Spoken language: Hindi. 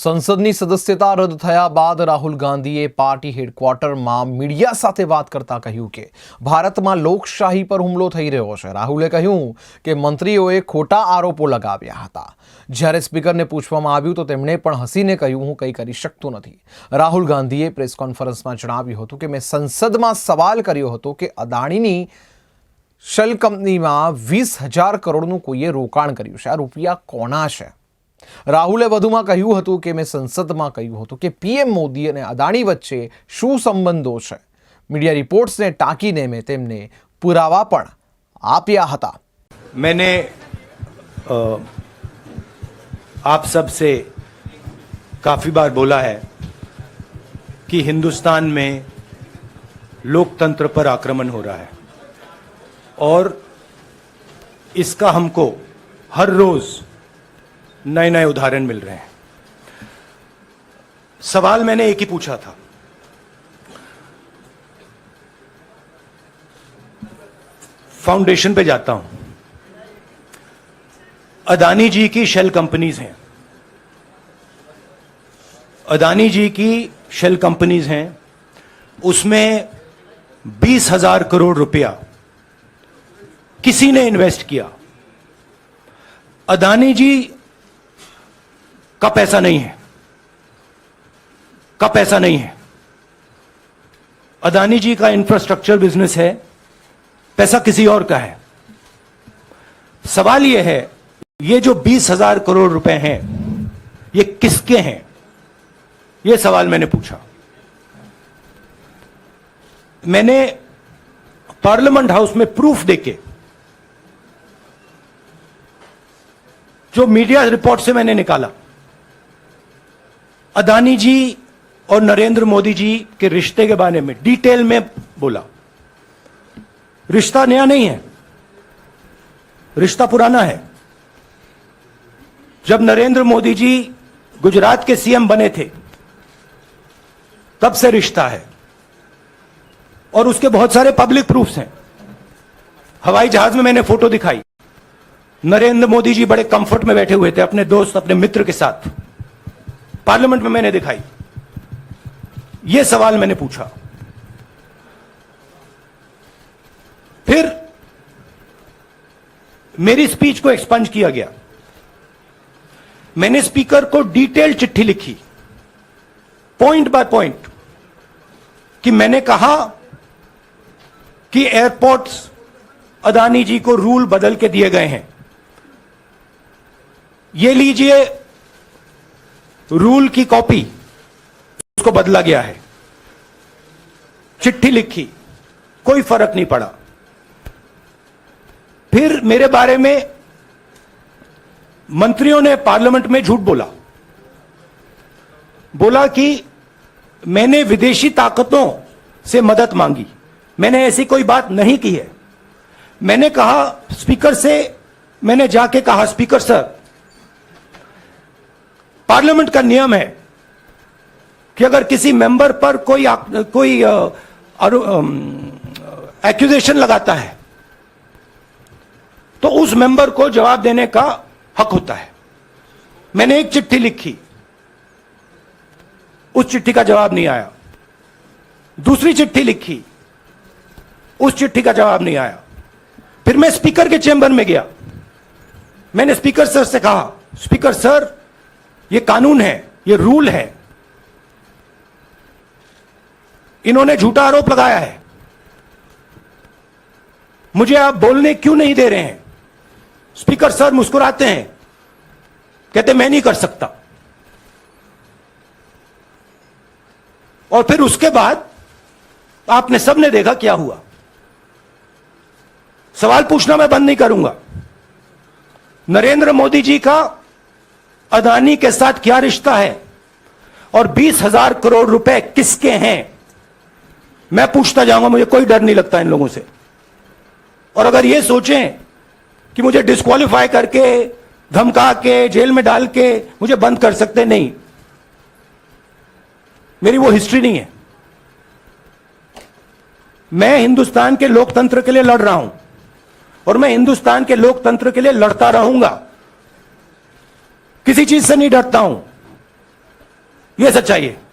સંસદની સદસ્યતા રદ થયા બાદ રાહુલ ગાંધીએ પાર્ટી હેડક્વાર્ટરમાં મીડિયા સાથે વાત કરતા કહ્યું કે ભારતમાં લોકશાહી પર હુમલો થઈ રહ્યો છે। રાહુલે કહ્યું કે મંત્રીઓએ ખોટા આરોપો લગાવ્યા હતા। જ્યારે સ્પીકરને પૂછવામાં આવ્યું તો તેમણે પણ હસીને કહ્યું, હું કંઈ કરી શકતો નથી। રાહુલ ગાંધીએ પ્રેસ કોન્ફરન્સમાં જણાવ્યું હતું કે મેં સંસદમાં સવાલ કર્યો હતો કે અદાણીની શેલ કંપનીમાં 20,000 કરોડનું કોઈએ રોકાણ કર્યું છે, આ રૂપિયા કોના છે? રાહુલે વધુમાં કહ્યું હતું કે મેં સંસદમાં કહ્યું હતું કે પીએમ મોદી અને અદાણી વચ્ચે શું સંબંધો છે। મીડિયા રિપોર્ટ્સને ટાંકીને મેં તેમને પુરાવા પણ આપ્યા હતા। मैंने आप सब से काफ़ी बार बोला है कि हिंदुस्तान में लोकतंत्र पर आक्रमण हो रहा है और इसका हमको हर रोज़ नए नए उदाहरण मिल रहे हैं। सवाल मैंने एक ही पूछा था, फाउंडेशन पे जाता हूं, अदानी जी की शेल कंपनीज हैं, अदानी जी की शेल कंपनीज हैं, उसमें 20,000 करोड़ रुपया किसी ने इन्वेस्ट किया। अदानी जी का पैसा नहीं है, का पैसा नहीं है। अदानी जी का इंफ्रास्ट्रक्चर बिजनेस है, पैसा किसी और का है। सवाल यह है, ये जो 20,000 करोड़ रुपए हैं, ये किसके हैं? ये सवाल मैंने पूछा। मैंने पार्लियामेंट हाउस में प्रूफ देके, जो मीडिया रिपोर्ट से मैंने निकाला, अदानी जी और नरेंद्र मोदी जी के रिश्ते के बारे में डिटेल में बोला। रिश्ता नया नहीं है, रिश्ता पुराना है। जब नरेंद्र मोदी जी गुजरात के सीएम बने थे तब से रिश्ता है और उसके बहुत सारे पब्लिक प्रूफ्स हैं। हवाई जहाज में मैंने फोटो दिखाई, नरेंद्र मोदी जी बड़े कंफर्ट में बैठे हुए थे अपने दोस्त, अपने मित्र के साथ, पार्लियामेंट में मैंने दिखाई। यह सवाल मैंने पूछा। फिर मेरी स्पीच को एक्सपंज किया गया। मैंने स्पीकर को डिटेल चिट्ठी लिखी, पॉइंट बाय पॉइंट, कि मैंने कहा कि एयरपोर्ट्स अदानी जी को रूल बदल के दिए गए हैं। ये लीजिए रूल की कॉपी, उसको बदला गया है। चिट्ठी लिखी, कोई फर्क नहीं पड़ा। फिर मेरे बारे में मंत्रियों ने पार्लियामेंट में झूठ बोला कि मैंने विदेशी ताकतों से मदद मांगी। मैंने ऐसी कोई बात नहीं की है। मैंने कहा स्पीकर से, मैंने जाके कहा, स्पीकर सर, पार्लियामेंट का नियम है कि अगर किसी मेंबर पर कोई एक्यूजेशन लगाता है तो उस मेंबर को जवाब देने का हक होता है। मैंने एक चिट्ठी लिखी, उस चिट्ठी का जवाब नहीं आया। दूसरी चिट्ठी लिखी, उस चिट्ठी का जवाब नहीं आया। फिर मैं स्पीकर के चेंबर में गया। मैंने स्पीकर सर से कहा, स्पीकर सर, ये कानून है, ये रूल है, इन्होंने झूठा आरोप लगाया है, मुझे आप बोलने क्यों नहीं दे रहे हैं? स्पीकर सर मुस्कुराते हैं, कहते मैं नहीं कर सकता। और फिर उसके बाद आपने सबने देखा क्या हुआ। सवाल पूछना मैं बंद नहीं करूंगा। नरेंद्र मोदी जी का अदानी के साथ क्या रिश्ता है और 20,000 करोड़ रुपए किसके हैं, मैं पूछता जाऊंगा। मुझे कोई डर नहीं लगता इन लोगों से। और अगर ये सोचें कि मुझे डिस्क्वालीफाई करके, धमका के, जेल में डाल के मुझे बंद कर सकते, नहीं, मेरी वो हिस्ट्री नहीं है। मैं हिंदुस्तान के लोकतंत्र के लिए लड़ रहा हूं और मैं हिंदुस्तान के लोकतंत्र के लिए लड़ता रहूंगा। किसी चीज से नहीं डरता हूं। यह सच्चाई है।